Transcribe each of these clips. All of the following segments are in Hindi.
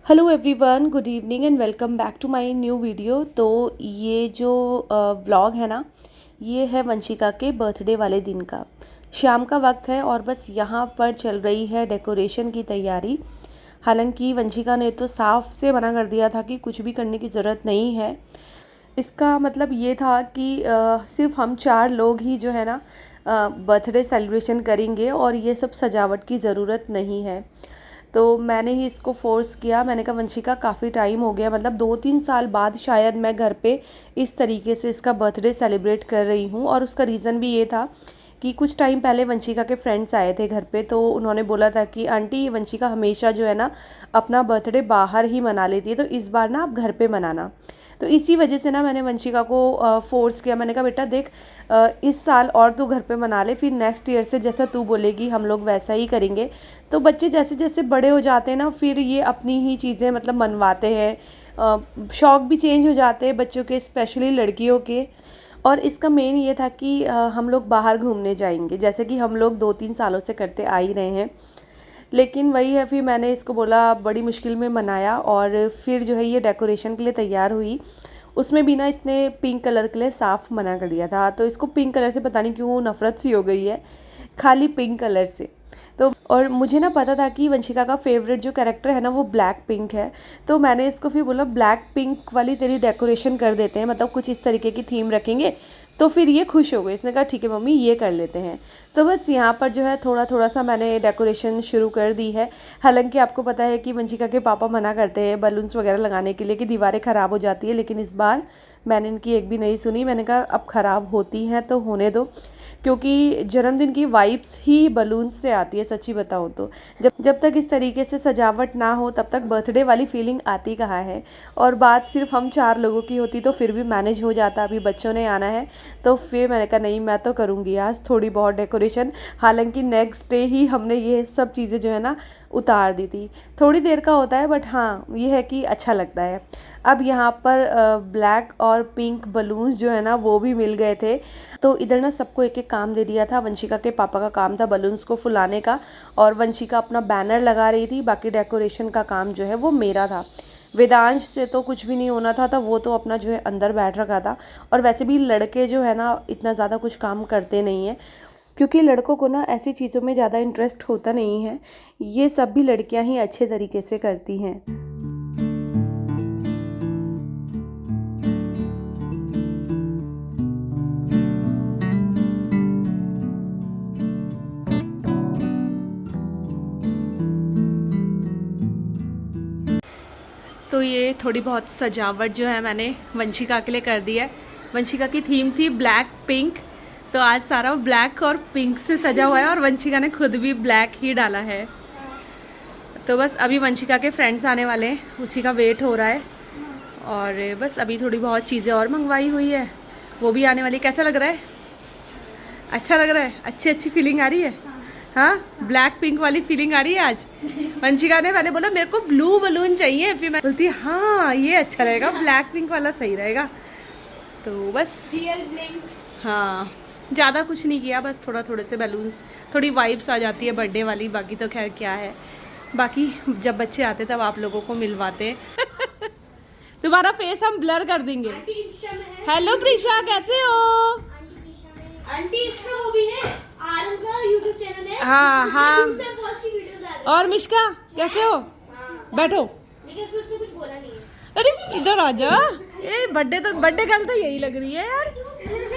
Hello everyone, good evening and welcome back to my new video. तो ये जो व्लॉग है ना, ये है वंशिका के बर्थडे वाले दिन का। शाम का वक्त है और बस यहाँ पर चल रही है डेकोरेशन की तैयारी। हालांकि वंशिका ने तो साफ से मना कर दिया था कि कुछ भी करने की ज़रूरत नहीं है। इसका मतलब ये था कि सिर्फ हम 4 लोग ही जो है ना बर्थडे सेलिब्रेशन करेंगे और ये सब सजावट की ज़रूरत नहीं है। तो मैंने ही इसको फ़ोर्स किया। मैंने कहा वंशिका, काफ़ी टाइम हो गया, मतलब 2-3 साल बाद शायद मैं घर पे इस तरीके से इसका बर्थडे सेलिब्रेट कर रही हूँ। और उसका रीज़न भी ये था कि कुछ टाइम पहले वंशिका के फ्रेंड्स आए थे घर पे, तो उन्होंने बोला था कि आंटी, वंशिका हमेशा जो है ना अपना बर्थडे बाहर ही मना लेती है, तो इस बार ना आप घर पे मनाना। तो इसी वजह से ना मैंने वंशिका को फ़ोर्स किया। मैंने कहा बेटा देख, इस साल और तू घर पे मना ले, फिर नेक्स्ट ईयर से जैसा तू बोलेगी हम लोग वैसा ही करेंगे। तो बच्चे जैसे जैसे बड़े हो जाते हैं ना, फिर ये अपनी ही चीज़ें मतलब मनवाते हैं। शौक़ भी चेंज हो जाते हैं बच्चों के, स्पेशली लड़कियों के। और इसका मेन ये था कि हम लोग बाहर घूमने जाएंगे, जैसे कि हम लोग 2-3 सालों से करते आ ही रहे हैं। लेकिन वही है, फिर मैंने इसको बोला, बड़ी मुश्किल में मनाया और फिर जो है ये डेकोरेशन के लिए तैयार हुई। उसमें भी ना इसने पिंक कलर के लिए साफ़ मना कर दिया था। तो इसको पिंक कलर से पता नहीं क्यों नफ़रत सी हो गई है, खाली पिंक कलर से। तो और मुझे ना पता था कि वंशिका का फेवरेट जो कैरेक्टर है ना वो ब्लैक पिंक है। तो मैंने इसको फिर बोला ब्लैक पिंक वाली तेरी डेकोरेशन कर देते हैं, मतलब कुछ इस तरीके की थीम रखेंगे। तो फिर ये खुश हो गई, इसने कहा ठीक है मम्मी, ये कर लेते हैं। तो बस यहाँ पर जो है थोड़ा थोड़ा सा मैंने डेकोरेशन शुरू कर दी है। हालांकि आपको पता है कि वंशिका के पापा मना करते हैं बलून्स वगैरह लगाने के लिए कि दीवारें ख़राब हो जाती है, लेकिन इस बार मैंने इनकी एक भी नहीं सुनी। मैंने कहा अब ख़राब होती हैं तो होने दो, क्योंकि जन्मदिन की वाइब्स ही बलून्स से आती है, सच्ची बताऊँ तो। जब जब तक इस तरीके से सजावट ना हो तब तक बर्थडे वाली फीलिंग आती कहाँ है। और बात सिर्फ हम 4 लोगों की होती तो फिर भी मैनेज हो जाता। अभी बच्चों ने आना है तो फिर मैंने कहा नहीं, मैं तो करूँगी आज थोड़ी बहुत डेकोरेशन। हालांकि नेक्स्ट डे ही हमने ये सब चीज़ें जो है ना उतार दी थी। थोड़ी देर का होता है, बट हाँ ये है कि अच्छा लगता है। अब यहाँ पर ब्लैक और पिंक बलून्स जो है ना वो भी मिल गए थे। तो इधर ना सबको एक एक काम दे दिया था। वंशिका के पापा का काम था बलून्स को फुलाने का, और वंशिका अपना बैनर लगा रही थी। बाकी डेकोरेशन का काम जो है वो मेरा था। वेदांश से तो कुछ भी नहीं होना था, वो तो अपना जो है अंदर बैठ रखा था। और वैसे भी लड़के जो है ना इतना ज़्यादा कुछ काम करते नहीं हैं, क्योंकि लड़कों को ना ऐसी चीज़ों में ज़्यादा इंटरेस्ट होता नहीं है। ये सब भी लड़कियां ही अच्छे तरीके से करती हैं। तो ये थोड़ी बहुत सजावट जो है मैंने वंशिका के लिए कर दी है। वंशिका की थीम थी ब्लैक पिंक, तो आज सारा ब्लैक और पिंक से सजा हुआ है, और वंशिका ने खुद भी ब्लैक ही डाला है। तो बस अभी वंशिका के फ्रेंड्स आने वाले हैं, उसी का वेट हो रहा है। और बस अभी थोड़ी बहुत चीज़ें और मंगवाई हुई है, वो भी आने वाली। कैसा लग रहा है? अच्छा लग रहा है? अच्छी अच्छी फीलिंग आ रही है? हाँ, ब्लैक पिंक वाली फीलिंग आ रही है आज। वंशिका ने पहले बोला मेरे को ब्लू बलून चाहिए, फिर मैं बोलती हाँ ये अच्छा रहेगा, ब्लैक पिंक वाला सही रहेगा। तो बस हाँ, ज़्यादा कुछ नहीं किया, बस थोड़ा थोड़े से बलून्स, थोड़ी वाइब्स आ जाती है बर्थडे वाली। बाकी तो खैर क्या है, बाकी जब बच्चे आते तब आप लोगों को मिलवाते। तुम्हारा फेस हम ब्लर कर देंगे। हेलो प्रिशा, कैसे हो? आंटी इसका वो भी है, आरम का यूट्यूब चैनल है। हाँ हाँ। और मिश्का कैसे हो? बैठो। लेकिन उसने कुछ बोला नहीं है। अरे इधर आ जा। ये बर्थडे गर्ल तो यही लग रही है यार,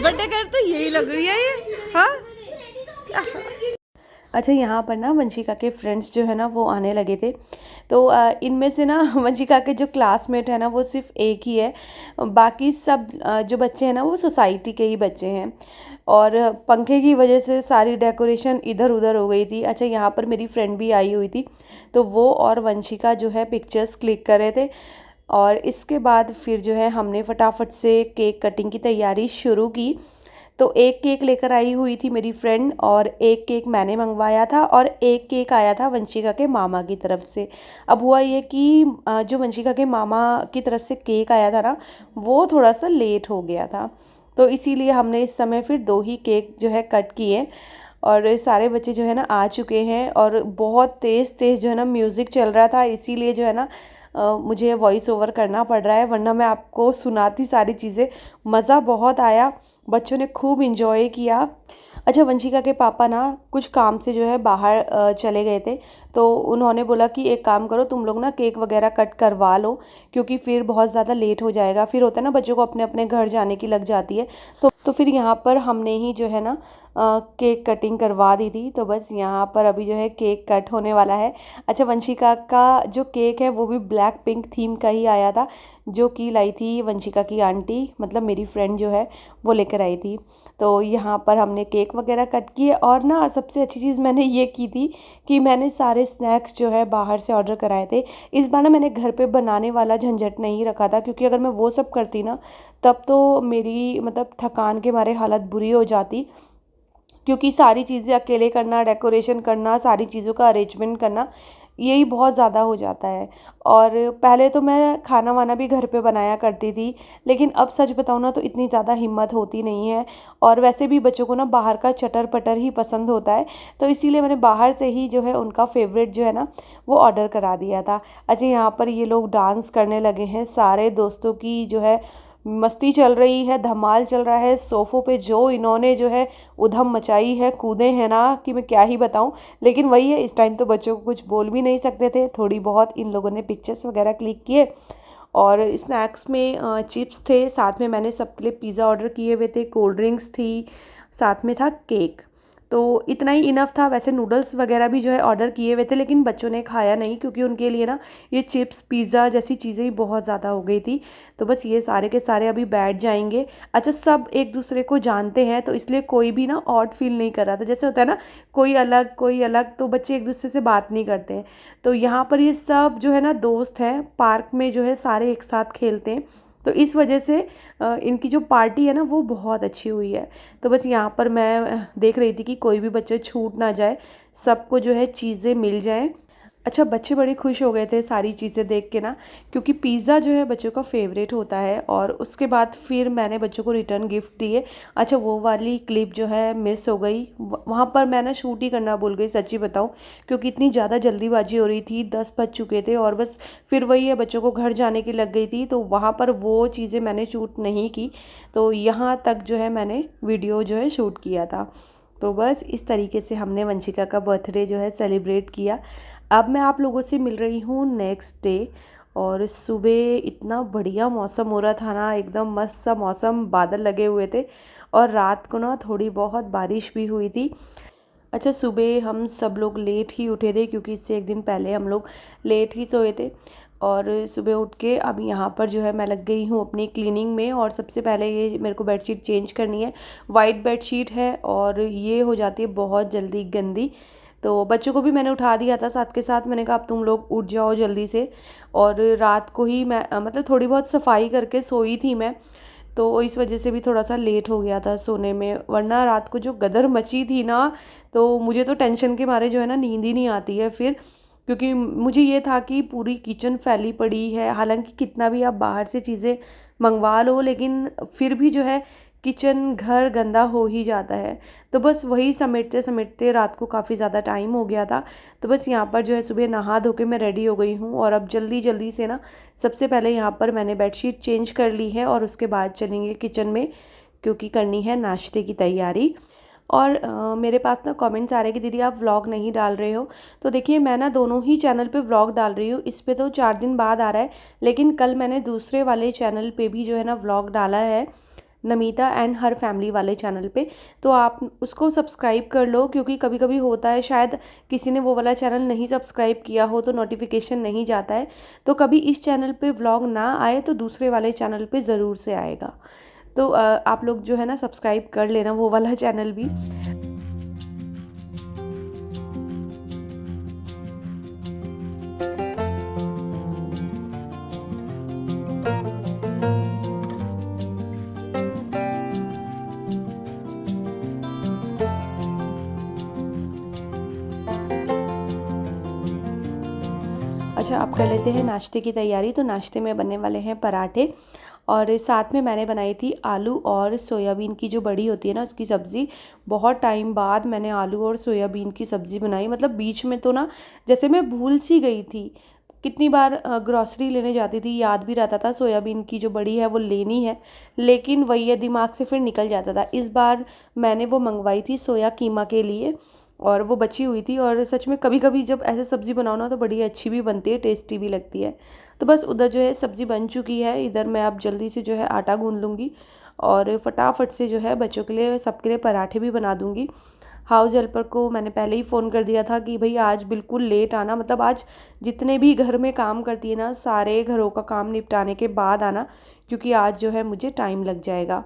बर्थडे गर्ल तो यही लग रही है ये। हाँ अच्छा, यहाँ पर ना वंशिका के फ्रेंड्स जो है ना वो आने लगे थे। तो इनमें से ना वंशिका के जो क्लासमेट है ना वो सिर्फ एक ही है। बाकी सब जो बच्चे हैं ना वो सोसाइटी के ही बच्चे हैं। और पंखे की वजह से सारी डेकोरेशन इधर उधर हो गई थी। अच्छा, यहाँ पर मेरी फ्रेंड भी आई हुई थी, तो वो और वंशिका जो है पिक्चर्स क्लिक कर रहे थे। और इसके बाद फिर जो है हमने फटाफट से केक कटिंग की तैयारी शुरू की। तो एक केक लेकर आई हुई थी मेरी फ्रेंड, और एक केक मैंने मंगवाया था, और एक केक आया था वंशिका के मामा की तरफ से। अब हुआ ये कि जो वंशिका के मामा की तरफ से केक आया था ना वो थोड़ा सा लेट हो गया था, तो इसीलिए हमने इस समय फिर 2 ही केक जो है कट किए। और सारे बच्चे जो है ना आ चुके हैं, और बहुत तेज़ तेज़ जो है ना म्यूज़िक चल रहा था, इसीलिए जो है ना मुझे वॉइस ओवर करना पड़ रहा है, वरना मैं आपको सुनाती सारी चीज़ें। मज़ा बहुत आया, बच्चों ने खूब इंजॉय किया। अच्छा, वंशिका के पापा ना कुछ काम से जो है बाहर चले गए थे, तो उन्होंने बोला कि एक काम करो, तुम लोग ना केक वगैरह कट करवा लो, क्योंकि फिर बहुत ज़्यादा लेट हो जाएगा। फिर होता है ना, बच्चों को अपने अपने घर जाने की लग जाती है। तो फिर यहाँ पर हमने ही जो है ना केक कटिंग करवा दी थी। तो बस यहाँ पर अभी जो है केक कट होने वाला है। अच्छा, वंशिका का जो केक है वो भी ब्लैक पिंक थीम का ही आया था, जो कि लाई थी वंशिका की आंटी, मतलब मेरी फ्रेंड जो है वो लेकर आई थी। तो यहाँ पर हमने केक वगैरह कट किए, और ना सबसे अच्छी चीज़ मैंने ये की थी कि मैंने सारे स्नैक्स जो है बाहर से ऑर्डर कराए थे। इस बार ना मैंने घर पे बनाने वाला झंझट नहीं रखा था, क्योंकि अगर मैं वो सब करती ना, तब तो मेरी मतलब थकान के मारे हालत बुरी हो जाती, क्योंकि सारी चीज़ें अकेले करना, डेकोरेशन करना, सारी चीज़ों का अरेंजमेंट करना, यही बहुत ज़्यादा हो जाता है। और पहले तो मैं खाना वाना भी घर पे बनाया करती थी, लेकिन अब सच बताऊँ ना तो इतनी ज़्यादा हिम्मत होती नहीं है। और वैसे भी बच्चों को ना बाहर का चटर पटर ही पसंद होता है, तो इसीलिए मैंने बाहर से ही जो है उनका फेवरेट जो है ना वो ऑर्डर करा दिया था। अच्छा, यहाँ पर ये लोग डांस करने लगे हैं, सारे दोस्तों की जो है मस्ती चल रही है, धमाल चल रहा है। सोफ़ों पे जो इन्होंने जो है उधम मचाई है, कूदे हैं ना कि मैं क्या ही बताऊं। लेकिन वही है, इस टाइम तो बच्चों को कुछ बोल भी नहीं सकते थे। थोड़ी बहुत इन लोगों ने पिक्चर्स वगैरह क्लिक किए, और स्नैक्स में चिप्स थे, साथ में मैंने सबके लिए पिज़्ज़ा ऑर्डर किए हुए थे, कोल्ड ड्रिंक्स थी, साथ में था केक। तो इतना ही इनफ था। वैसे नूडल्स वगैरह भी जो है ऑर्डर किए हुए थे, लेकिन बच्चों ने खाया नहीं, क्योंकि उनके लिए ना ये चिप्स पिज़्ज़ा जैसी चीज़ें ही बहुत ज़्यादा हो गई थी। तो बस ये सारे के सारे अभी बैठ जाएंगे। अच्छा, सब एक दूसरे को जानते हैं, तो इसलिए कोई भी ना ऑड फील नहीं कर रहा था। जैसे होता है ना, कोई अलग कोई अलग, तो बच्चे एक दूसरे से बात नहीं करते हैं। तो यहाँ पर ये सब जो है ना दोस्त हैं, पार्क में जो है सारे एक साथ खेलते हैं, तो इस वजह से इनकी जो पार्टी है ना वो बहुत अच्छी हुई है। तो बस यहाँ पर मैं देख रही थी कि कोई भी बच्चा छूट ना जाए, सबको जो है चीज़ें मिल जाएं। अच्छा, बच्चे बड़े खुश हो गए थे सारी चीज़ें देख के ना, क्योंकि पिज़्ज़ा जो है बच्चों का फेवरेट होता है। और उसके बाद फिर मैंने बच्चों को रिटर्न गिफ्ट दिए। अच्छा, वो वाली क्लिप जो है मिस हो गई, वहाँ पर मैं ना शूट ही करना भूल गई, सच्ची बताऊँ, क्योंकि इतनी ज़्यादा जल्दीबाजी हो रही थी, 10 बज चुके थे, और बस फिर वही है, बच्चों को घर जाने की लग गई थी, तो वहाँ पर वो चीज़ें मैंने शूट नहीं की। तो यहाँ तक जो है मैंने वीडियो जो है शूट किया था। तो बस इस तरीके से हमने वंशिका का बर्थडे जो है सेलिब्रेट किया। अब मैं आप लोगों से मिल रही हूँ नेक्स्ट डे, और सुबह इतना बढ़िया मौसम हो रहा था ना, एकदम मस्त सा मौसम, बादल लगे हुए थे, और रात को ना थोड़ी बहुत बारिश भी हुई थी। अच्छा, सुबह हम सब लोग लेट ही उठे थे, क्योंकि इससे एक दिन पहले हम लोग लेट ही सोए थे। और सुबह उठ के अब यहाँ पर जो है मैं लग गई हूँ अपनी क्लीनिंग में। और सबसे पहले ये मेरे को बेडशीट चेंज करनी है, वाइट बेडशीट है, और ये हो जाती है बहुत जल्दी गंदी। तो बच्चों को भी मैंने उठा दिया था साथ के साथ, मैंने कहा अब तुम लोग उठ जाओ जल्दी से। और रात को ही मैं मतलब थोड़ी बहुत सफाई करके सोई थी मैं, तो इस वजह से भी थोड़ा सा लेट हो गया था सोने में। वरना रात को जो गदर मची थी ना, तो मुझे तो टेंशन के मारे जो है ना नींद ही नहीं आती है फिर, क्योंकि मुझे ये था कि पूरी किचन फैली पड़ी है। हालांकि कितना भी आप बाहर से चीज़ें मंगवा लो, लेकिन फिर भी जो है किचन घर गंदा हो ही जाता है। तो बस वही समेटते समेटते रात को काफ़ी ज़्यादा टाइम हो गया था। तो बस यहाँ पर जो है सुबह नहा धो के मैं रेडी हो गई हूँ, और अब जल्दी जल्दी से ना सबसे पहले यहाँ पर मैंने बेडशीट चेंज कर ली है, और उसके बाद चलेंगे किचन में, क्योंकि करनी है नाश्ते की तैयारी। और मेरे पास ना कमेंट्स आ रहे हैं कि दीदी आप व्लॉग नहीं डाल रहे हो। तो देखिए, मैं ना दोनों ही चैनल पे व्लॉग डाल रही हूँ। इस पे तो 4 दिन बाद आ रहा है, लेकिन कल मैंने दूसरे वाले चैनल पे भी जो है ना व्लॉग डाला है, नमिता एंड हर फैमिली वाले चैनल पे। तो आप उसको सब्सक्राइब कर लो, क्योंकि कभी कभी होता है शायद किसी ने वो वाला चैनल नहीं सब्सक्राइब किया हो, तो नोटिफिकेशन नहीं जाता है। तो कभी इस चैनल पे व्लॉग ना आए तो दूसरे वाले चैनल पे ज़रूर से आएगा। तो आप लोग जो है ना सब्सक्राइब कर लेना वो वाला चैनल भी। अच्छा, आप कर लेते हैं नाश्ते की तैयारी। तो नाश्ते में बनने वाले हैं पराठे, और साथ में मैंने बनाई थी आलू और सोयाबीन की जो बड़ी होती है ना उसकी सब्ज़ी। बहुत टाइम बाद मैंने आलू और सोयाबीन की सब्ज़ी बनाई, मतलब बीच में तो ना जैसे मैं भूल सी गई थी, कितनी बार ग्रॉसरी लेने जाती थी, याद भी रहता था सोयाबीन की जो बड़ी है वो लेनी है, लेकिन वही है दिमाग से फिर निकल जाता था। इस बार मैंने वो मंगवाई थी सोया कीमा के लिए और वो बची हुई थी। और सच में कभी कभी जब ऐसे सब्ज़ी बनाओ ना तो बड़ी अच्छी भी बनती है, टेस्टी भी लगती है। तो बस उधर जो है सब्ज़ी बन चुकी है, इधर मैं अब जल्दी से जो है आटा गूंद लूँगी और फटाफट से जो है बच्चों के लिए सबके लिए पराठे भी बना दूँगी। हाउस हेल्पर को मैंने पहले ही फ़ोन कर दिया था कि भाई आज बिल्कुल लेट आना, मतलब आज जितने भी घर में काम करती है ना सारे घरों का काम निपटाने के बाद आना, क्योंकि आज जो है मुझे टाइम लग जाएगा।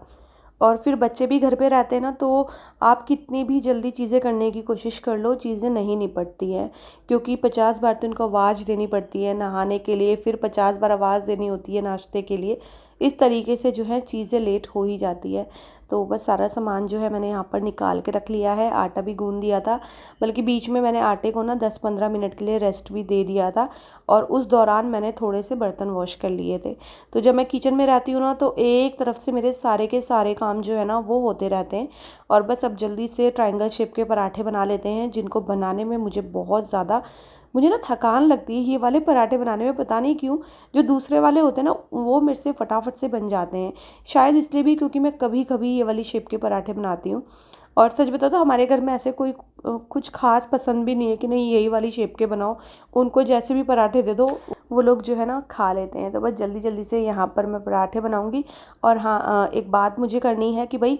और फिर बच्चे भी घर पे रहते हैं ना, तो आप कितनी भी जल्दी चीज़ें करने की कोशिश कर लो, चीज़ें नहीं निपटती हैं, क्योंकि 50 बार तो इनको आवाज़ देनी पड़ती है नहाने के लिए, फिर 50 बार आवाज़ देनी होती है नाश्ते के लिए। इस तरीके से जो है चीज़ें लेट हो ही जाती है। तो बस सारा सामान जो है मैंने यहाँ पर निकाल के रख लिया है, आटा भी गूंद दिया था, बल्कि बीच में मैंने आटे को ना 10-15 मिनट के लिए रेस्ट भी दे दिया था और उस दौरान मैंने थोड़े से बर्तन वॉश कर लिए थे। तो जब मैं किचन में रहती हूँ ना तो एक तरफ से मेरे सारे के सारे काम जो है ना वो होते रहते हैं। और बस अब जल्दी से ट्रायंगल शेप के पराठे बना लेते हैं, जिनको बनाने में मुझे ना थकान लगती है। ये वाले पराठे बनाने में पता नहीं क्यों, जो दूसरे वाले होते हैं ना वो मेरे से फटाफट से बन जाते हैं। शायद इसलिए भी क्योंकि मैं कभी कभी ये वाली शेप के पराठे बनाती हूँ। और सच बताओ तो हमारे घर में ऐसे कोई कुछ खास पसंद भी नहीं है कि नहीं यही वाली शेप के बनाओ। उनको जैसे भी पराठे दे दो वो लोग जो है ना खा लेते हैं। तो बस जल्दी जल्दी से यहाँ पर मैं पराठे बनाऊँगी। और हाँ, एक बात मुझे करनी है कि भाई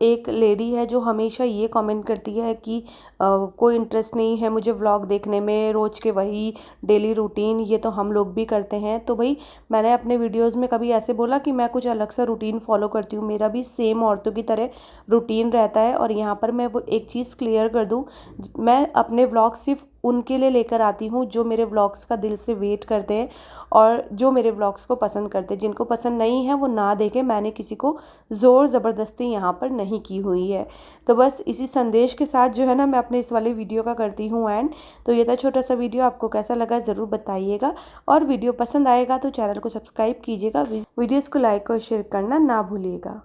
एक लेडी है जो हमेशा ये कमेंट करती है कि कोई इंटरेस्ट नहीं है मुझे व्लॉग देखने में, रोज़ के वही डेली रूटीन, ये तो हम लोग भी करते हैं। तो भाई मैंने अपने वीडियोज़ में कभी ऐसे बोला कि मैं कुछ अलग सा रूटीन फॉलो करती हूँ? मेरा भी सेम औरतों की तरह रूटीन रहता है। और यहाँ पर मैं वो एक चीज़ क्लियर कर दूँ, मैं अपने व्लॉग सिर्फ उनके लिए लेकर आती हूँ जो मेरे व्लॉग्स का दिल से वेट करते हैं और जो मेरे व्लॉग्स को पसंद करते हैं। जिनको पसंद नहीं है वो ना देखें, मैंने किसी को ज़ोर ज़बरदस्ती यहाँ पर नहीं की हुई है। तो बस इसी संदेश के साथ जो है ना मैं अपने इस वाले वीडियो का करती हूँ एंड। तो ये था छोटा सा वीडियो, आपको कैसा लगा ज़रूर बताइएगा और वीडियो पसंद आएगा तो चैनल को सब्सक्राइब कीजिएगा, वीडियोज़ को लाइक और शेयर करना ना भूलिएगा।